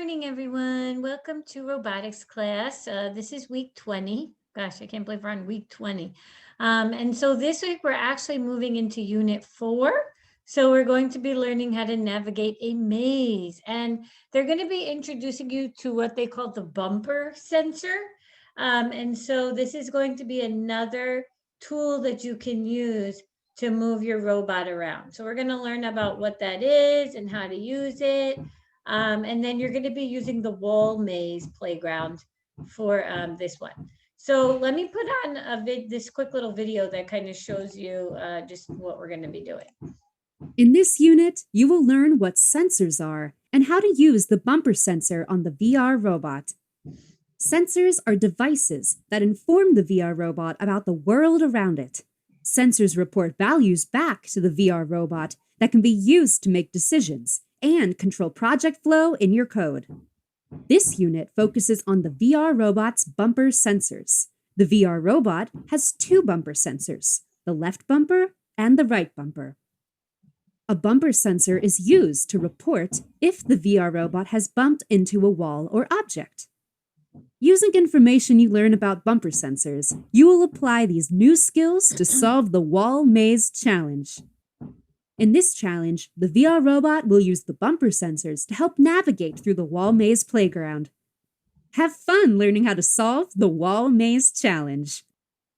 morning, everyone. Welcome to robotics class. This is week 20. Gosh, I can't believe we're on week 20. And so this week we're actually moving into unit 4. So we're going to be learning how to navigate a maze. And they're going to be introducing you to what they call the bumper sensor. And so this is going to be another tool that you can use to move your robot around. So we're going to learn about what that is and how to use it. And then you're going to be using the wall maze playground for this one. So let me put on this quick little video that kind of shows you just what we're going to be doing. In this unit, you will learn what sensors are and how to use the bumper sensor on the VR robot. Sensors are devices that inform the VR robot about the world around it. Sensors report values back to the VR robot that can be used to make decisions and control project flow in your code. This unit focuses on the VR robot's bumper sensors. The VR robot has two bumper sensors, the left bumper and the right bumper. A bumper sensor is used to report if the VR robot has bumped into a wall or object. Using information you learn about bumper sensors, you will apply these new skills to solve the wall maze challenge. In this challenge, the VR robot will use the bumper sensors to help navigate through the wall maze playground. Have fun learning how to solve the wall maze challenge.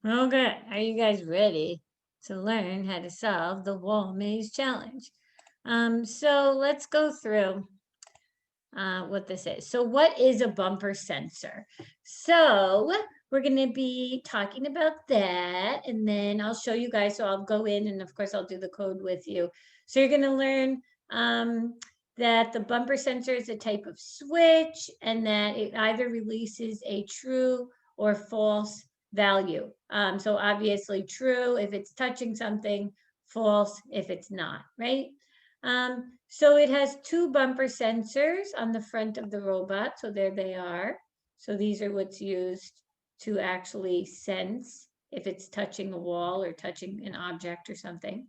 Okay, are you guys ready to learn how to solve the wall maze challenge? So let's go through what this is. So what is a bumper sensor? So we're going to be talking about that, and then I'll show you guys. So I'll go in, and of course I'll do the code with you. So you're going to learn that the bumper sensor is a type of switch, and that it either releases a true or false value. So obviously true if it's touching something, false if it's not, right? So it has two bumper sensors on the front of the robot. So there they are. So these are what's used to actually sense if it's touching a wall or touching an object or something.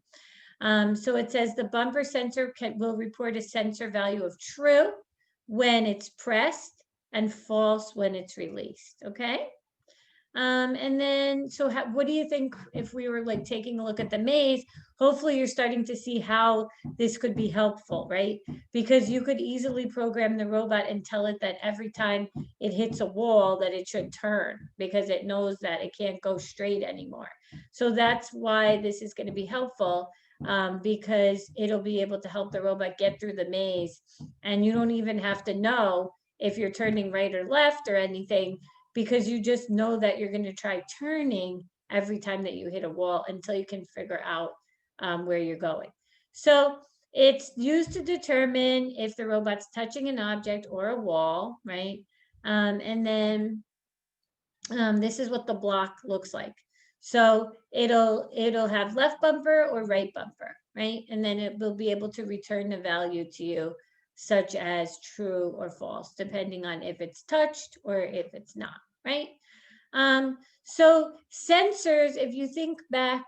So it says the bumper sensor will report a sensor value of true when it's pressed and false when it's released. Okay. And then, so what do you think if we were like taking a look at the maze? Hopefully you're starting to see how this could be helpful, right? Because you could easily program the robot and tell it that every time it hits a wall that it should turn because it knows that it can't go straight anymore. So that's why this is going to be helpful, because it'll be able to help the robot get through the maze. And you don't even have to know if you're turning right or left or anything, because you just know that you're going to try turning every time that you hit a wall until you can figure out where you're going. So it's used to determine if the robot's touching an object or a wall, right? And then this is what the block looks like. So it'll have left bumper or right bumper, right? And then it will be able to return the value to you, such as true or false, depending on if it's touched or if it's not, right? So sensors, if you think back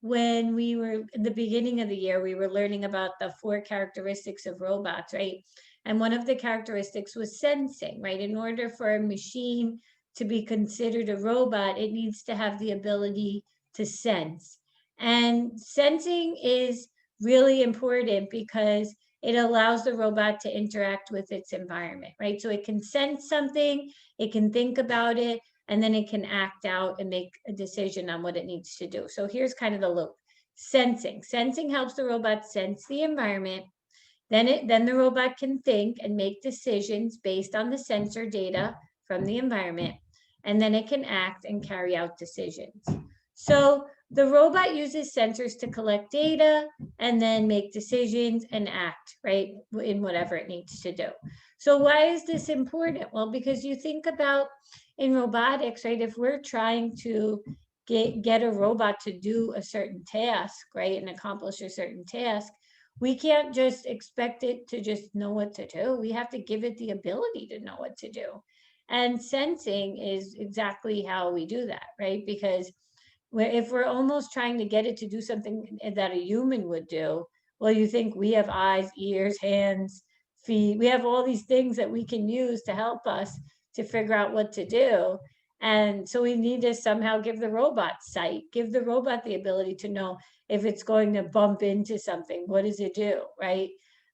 when we were in the beginning of the year, we were learning about the 4 characteristics of robots, right? And one of the characteristics was sensing, right? In order for a machine to be considered a robot, it needs to have the ability to sense. And sensing is really important because it allows the robot to interact with its environment, right? So it can sense something, it can think about it, and then it can act out and make a decision on what it needs to do. So here's kind of the loop. Sensing. Sensing helps the robot sense the environment. Then the robot can think and make decisions based on the sensor data from the environment, and then it can act and carry out decisions. So the robot uses sensors to collect data and then make decisions and act, right, in whatever it needs to do. So why is this important? Well, because you think about in robotics, right, if we're trying to get a robot to do a certain task, right, and accomplish a certain task, we can't just expect it to just know what to do. We have to give it the ability to know what to do. And sensing is exactly how we do that, right? Because if we're almost trying to get it to do something that a human would do, well, you think we have eyes, ears, hands, feed. We have all these things that we can use to help us to figure out what to do. And so we need to somehow give the robot sight, give the robot the ability to know if it's going to bump into something, what does it do, right?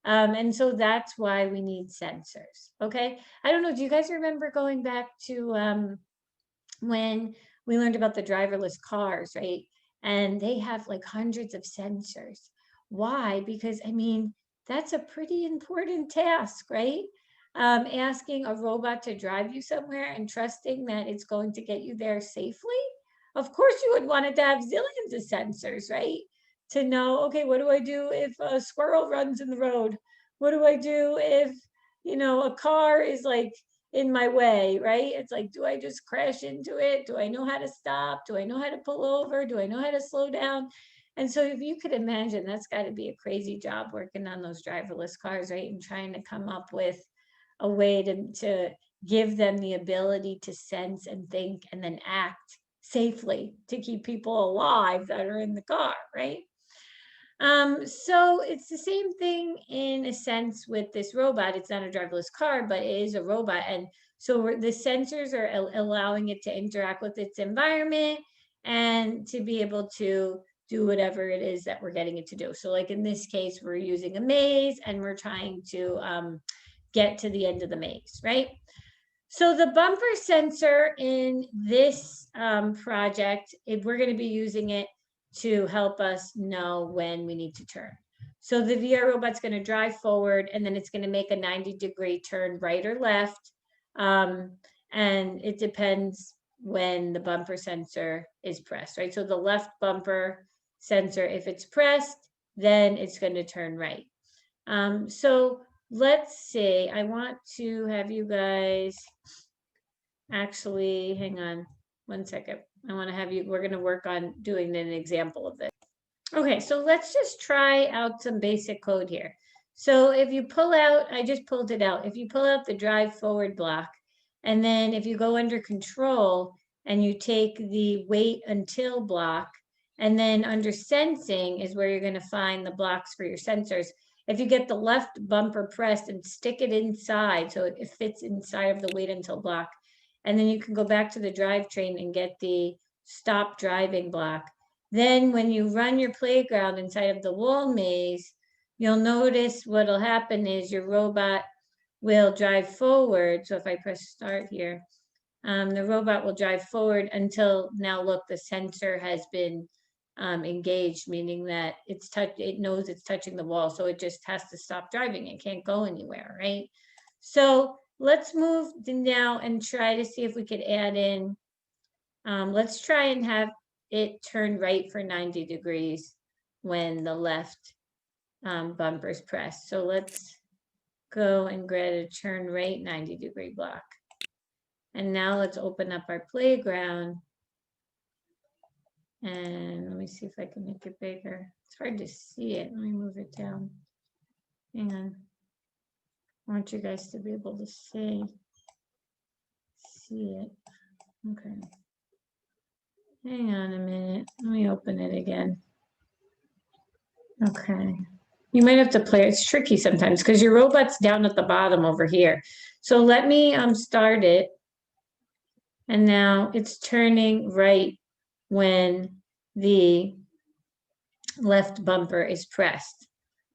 And so that's why we need sensors, okay? I don't know, do you guys remember going back to when we learned about the driverless cars, right? And they have like hundreds of sensors. Why? Because I mean, that's a pretty important task, right? Asking a robot to drive you somewhere and trusting that it's going to get you there safely. Of course, you would want it to have zillions of sensors, right? To know, okay, what do I do if a squirrel runs in the road? What do I do if, a car is like in my way, right? It's like, do I just crash into it? Do I know how to stop? Do I know how to pull over? Do I know how to slow down? And so if you could imagine, that's got to be a crazy job working on those driverless cars, right? And trying to come up with a way to give them the ability to sense and think and then act safely to keep people alive that are in the car, right? So it's the same thing in a sense with this robot. It's not a driverless car, but it is a robot. And so the sensors are allowing it to interact with its environment and to be able to do whatever it is that we're getting it to do. So like in this case, we're using a maze and we're trying to get to the end of the maze, right? So the bumper sensor in this project, we're going to be using it to help us know when we need to turn. So the VR robot's going to drive forward and then it's going to make a 90-degree turn right or left. And it depends when the bumper sensor is pressed, right? So the left bumper sensor, if it's pressed, then it's going to turn right. So let's see, I want to have you guys actually, hang on one second. I want to have you, we're going to work on doing an example of this. Okay, so let's just try out some basic code here. So if you pull out, I just pulled it out. If you pull out the drive forward block, and then if you go under control and you take the wait until block, and then under sensing is where you're going to find the blocks for your sensors. If you get the left bumper pressed and stick it inside so it fits inside of the wait until block, and then you can go back to the drivetrain and get the stop driving block. Then when you run your playground inside of the wall maze, you'll notice what'll happen is your robot will drive forward. So if I press start here, the robot will drive forward until now look, the sensor has been engaged, meaning that it knows it's touching the wall. So it just has to stop driving. It can't go anywhere, right? So let's move now and try to see if we could add in, let's try and have it turn right for 90 degrees when the left bumper is pressed. So let's go and grab a turn right 90-degree block. And now let's open up our playground. And let me see if I can make it bigger. It's hard to see it. Let me move it down. Hang on. I want you guys to be able to see it. Okay. Hang on a minute. Let me open it again. Okay. You might have to play. It's tricky sometimes because your robot's down at the bottom over here. So let me start it. And now it's turning right when the left bumper is pressed.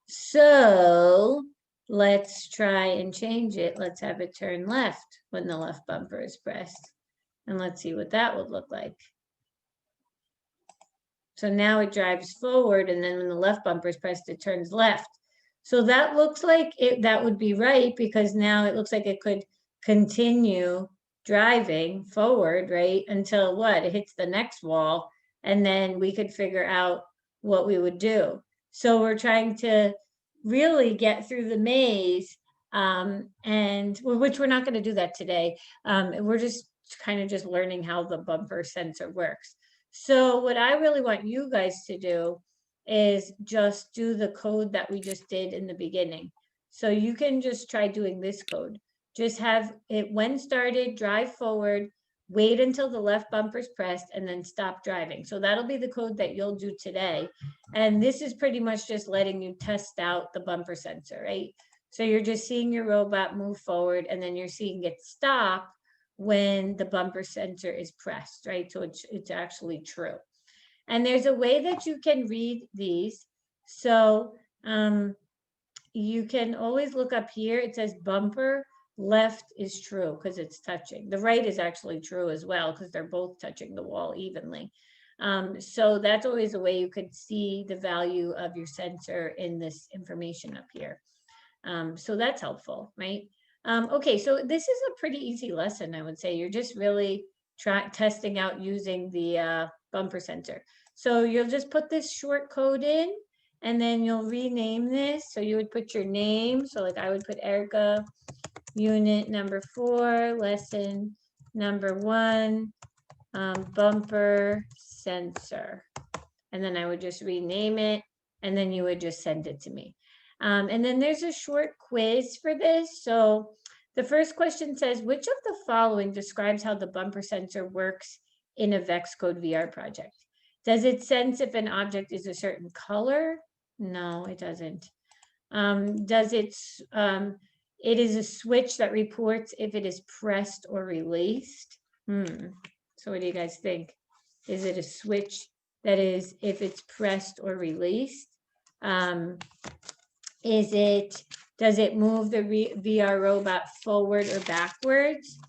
So let's try and change it. Let's have it turn left when the left bumper is pressed. And let's see what that would look like. So now it drives forward, and then when the left bumper is pressed, it turns left. So that looks like that would be right, because now it looks like it could continue driving forward, right, until what? It hits the next wall, and then we could figure out what we would do. So we're trying to really get through the maze, and which we're not going to do that today. We're just kind of just learning how the bumper sensor works. So what I really want you guys to do is just do the code that we just did in the beginning. So you can just try doing this code. Just have it when started, drive forward, wait until the left bumper is pressed, and then stop driving. So that'll be the code that you'll do today. And this is pretty much just letting you test out the bumper sensor, right? So you're just seeing your robot move forward, and then you're seeing it stop when the bumper sensor is pressed, right? So it's actually true. And there's a way that you can read these. So you can always look up here. It says bumper left is true because it's touching. The right is actually true as well because they're both touching the wall evenly. So that's always a way you could see the value of your sensor in this information up here. So that's helpful, right? Okay, so this is a pretty easy lesson, I would say. You're just really testing out using the bumper sensor. So you'll just put this short code in, and then you'll rename this. So you would put your name. So like I would put Erica, unit number 4, lesson number 1, bumper sensor. And then I would just rename it, and then you would just send it to me. And then there's a short quiz for this. So the first question says, which of the following describes how the bumper sensor works in a VEX Code VR project? Does it sense if an object is a certain color? No, it doesn't. It is a switch that reports if it is pressed or released? So what do you guys think? Is it a switch that is if it's pressed or released? Does it move the VR robot forward or backwards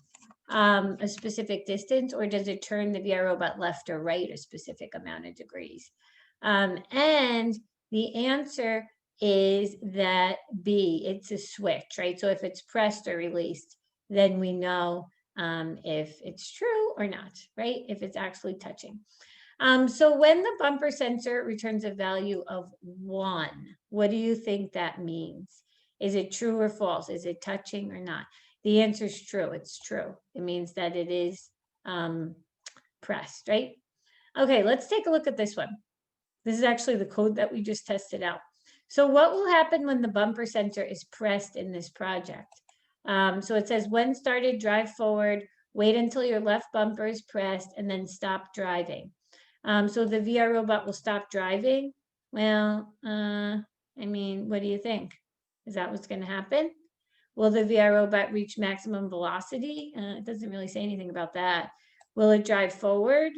a specific distance, or does it turn the VR robot left or right a specific amount of degrees? And the answer is that B, it's a switch, right? So if it's pressed or released, then we know if it's true or not, right? If it's actually touching. So when the bumper sensor returns a value of 1, what do you think that means? Is it true or false? Is it touching or not? The answer is true. It's true. It means that it is pressed, right? Okay, let's take a look at this one. This is actually the code that we just tested out. So what will happen when the bumper sensor is pressed in this project? So it says when started, drive forward, wait until your left bumper is pressed, and then stop driving. So the VR robot will stop driving. Well, I mean, what do you think? Is that what's going to happen? Will the VR robot reach maximum velocity? It doesn't really say anything about that. Will it drive forward?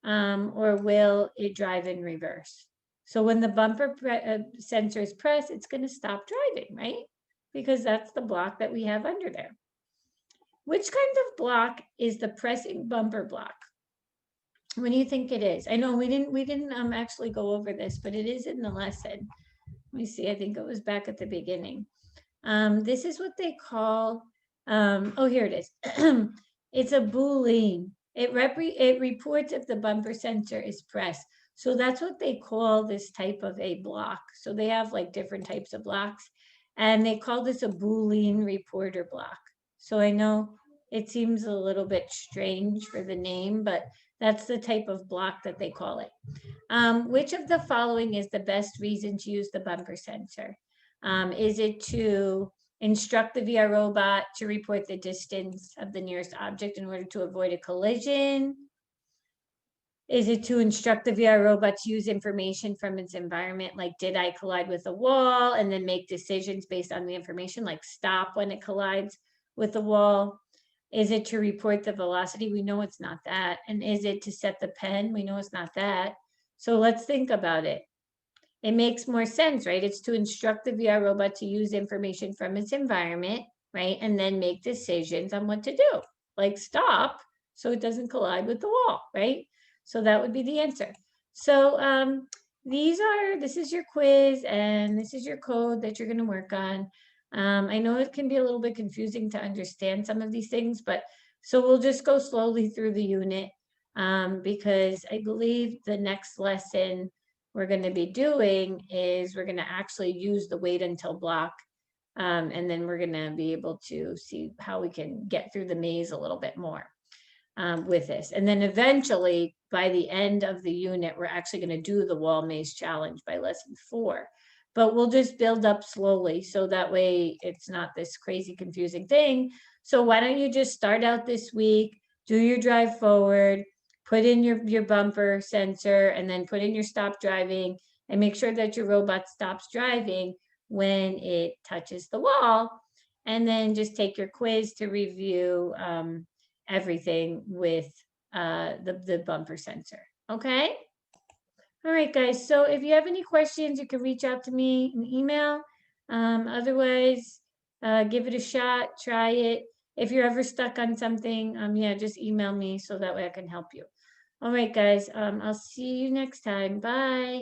Or will it drive in reverse? So when the bumper sensor is pressed, it's going to stop driving, right? Because that's the block that we have under there. Which kind of block is the pressing bumper block? What do you think it is? I know we didn't actually go over this, but it is in the lesson. Let me see. I think it was back at the beginning. This is what they call. Oh, here it is. It's a Boolean. It reports if the bumper sensor is pressed. So that's what they call this type of a block. So they have like different types of blocks, and they call this a Boolean reporter block. So I know it seems a little bit strange for the name, but that's the type of block that they call it. Which of the following is the best reason to use the bumper sensor? Is it to instruct the VR robot to report the distance of the nearest object in order to avoid a collision? Is it to instruct the VR robot to use information from its environment, like did I collide with a wall, and then make decisions based on the information, like stop when it collides with the wall? Is it to report the velocity? We know it's not that. And is it to set the pen? We know it's not that. So let's think about it. It makes more sense, right? It's to instruct the VR robot to use information from its environment, right? And then make decisions on what to do, like stop so it doesn't collide with the wall, right? So that would be the answer. So this is your quiz and this is your code that you're going to work on. I know it can be a little bit confusing to understand some of these things, but so we'll just go slowly through the unit because I believe the next lesson we're going to be doing is we're going to actually use the wait until block. And then we're going to be able to see how we can get through the maze a little bit more with this. And then eventually, by the end of the unit, we're actually going to do the wall maze challenge by lesson 4. But we'll just build up slowly so that way it's not this crazy confusing thing. So why don't you just start out this week, do your drive forward, put in your bumper sensor, and then put in your stop driving, and make sure that your robot stops driving when it touches the wall. And then just take your quiz to review everything with the bumper sensor. Okay? All right, guys. So if you have any questions, you can reach out to me in email. Otherwise, give it a shot, try it. If you're ever stuck on something, yeah, just email me so that way I can help you. All right, guys. I'll see you next time. Bye.